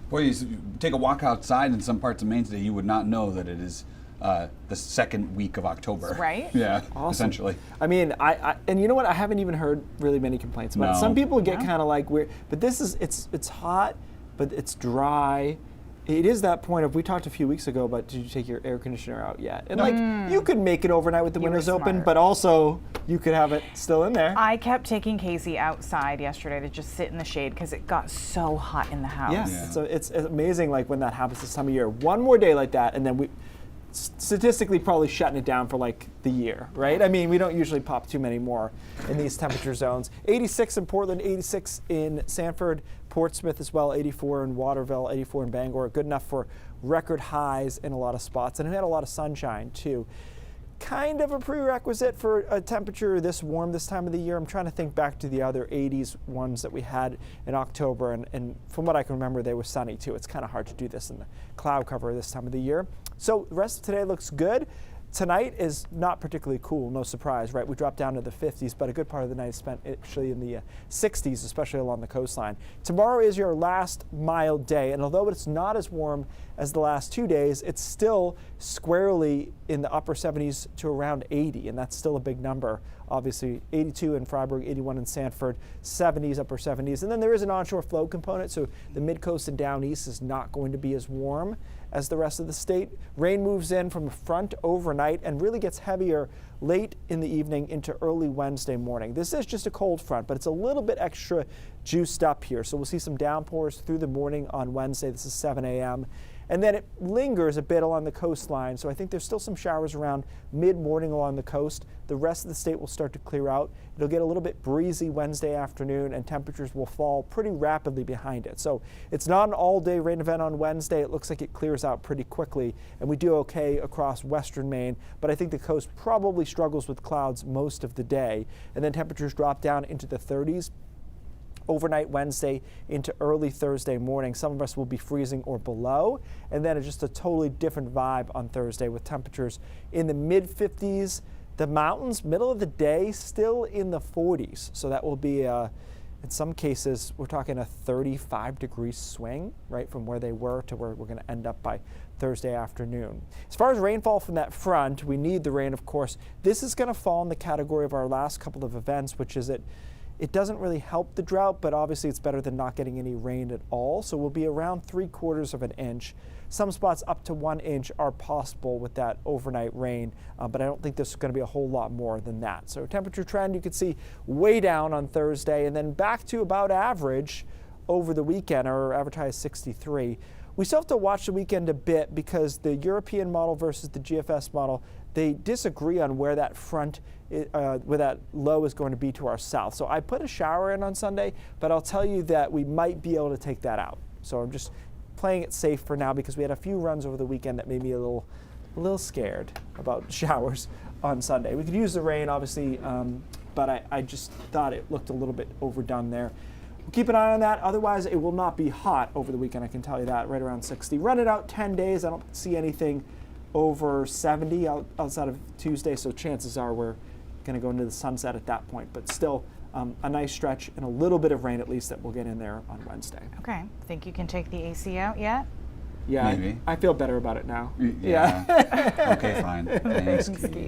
Well, you take a walk outside in some parts of Maine today, you would not know that it is the second week of October. Right? Yeah, Awesome. essentially. I mean, and you know what? I haven't even heard really many complaints about it. No. Some people get kind of like weird, but this is it's hot, but it's dry. It is that point of, we talked a few weeks ago about, did you take your air conditioner out yet? And like, you could make it overnight with the windows open, smart. but also you could have it still in there. I kept taking Casey outside yesterday to just sit in the shade because it got so hot in the house. Yeah. So it's amazing, like when that happens this time of year. One more day like that, and then we statistically probably shutting it down for like the year, right? I mean, we don't usually pop too many more in these temperature zones. 86 in Portland, 86 in Sanford, Portsmouth as well, 84 in Waterville, 84 in Bangor. Good enough for record highs in a lot of spots. And it had a lot of sunshine too. Kind of a prerequisite for a temperature this warm this time of the year. I'm trying to think back to the other 80s ones that we had in October, and from what I can remember, they were sunny too. It's kind of hard to do this in the cloud cover this time of the year. So the rest of today looks good. Tonight is not particularly cool, no surprise, right? We dropped down to the 50s, but a good part of the night is spent actually in the 60s, especially along the coastline. Tomorrow is your last mild day, and although it's not as warm as the last 2 days, it's still squarely in the upper 70s to around 80, and that's still a big number. Obviously, 82 in Freiburg, 81 in Sanford, 70s, upper 70s. And then there is an onshore flow component, so the mid-coast and down east is not going to be as warm as the rest of the state. Rain moves in from a front overnight and really gets heavier late in the evening into early Wednesday morning. This is just a cold front, but it's a little bit extra juiced up here. So we'll see some downpours through the morning on Wednesday. This is 7 a.m. And then it lingers a bit along the coastline, so I think there's still some showers around mid-morning along the coast. The rest of the state will start to clear out. It'll get a little bit breezy Wednesday afternoon, and temperatures will fall pretty rapidly behind it. So it's not an all-day rain event on Wednesday. It looks like it clears out pretty quickly, and we do okay across western Maine, but I think the coast probably struggles with clouds most of the day. And then temperatures drop down into the 30s. Overnight Wednesday into early Thursday morning. Some of us will be freezing or below, and then it's just a totally different vibe on Thursday with temperatures in the mid-50s. The mountains, middle of the day, still in the 40s. So that will be, in some cases, we're talking a 35-degree swing, right, from where they were to where we're going to end up by Thursday afternoon. As far as rainfall from that front, we need the rain, of course. This is going to fall in the category of our last couple of events, which is it doesn't really help the drought, but obviously it's better than not getting any rain at all. So we'll be around 3/4 of an inch. Some spots up to 1 inch are possible with that overnight rain, but I don't think there's going to be a whole lot more than that. So temperature trend you can see way down on Thursday and then back to about average over the weekend, or advertised 63. We still have to watch the weekend a bit because the European model versus the GFS model, they disagree on where that front, where that low is going to be to our south. So I put a shower in on Sunday, but I'll tell you that we might be able to take that out. So I'm just playing it safe for now because we had a few runs over the weekend that made me a little scared about showers on Sunday. We could use the rain, obviously, but I just thought it looked a little bit overdone there. We'll keep an eye on that. Otherwise, it will not be hot over the weekend, I can tell you that, right around 60. Run it out 10 days. I don't see anything over 70 outside of Tuesday, so chances are we're going to go into the sunset at that point. But still, a nice stretch and a little bit of rain at least that we'll get in there on Wednesday. Okay. Think you can take the AC out yet? Yeah, Maybe. I feel better about it now. Yeah. Okay, fine. Thanks, Keith.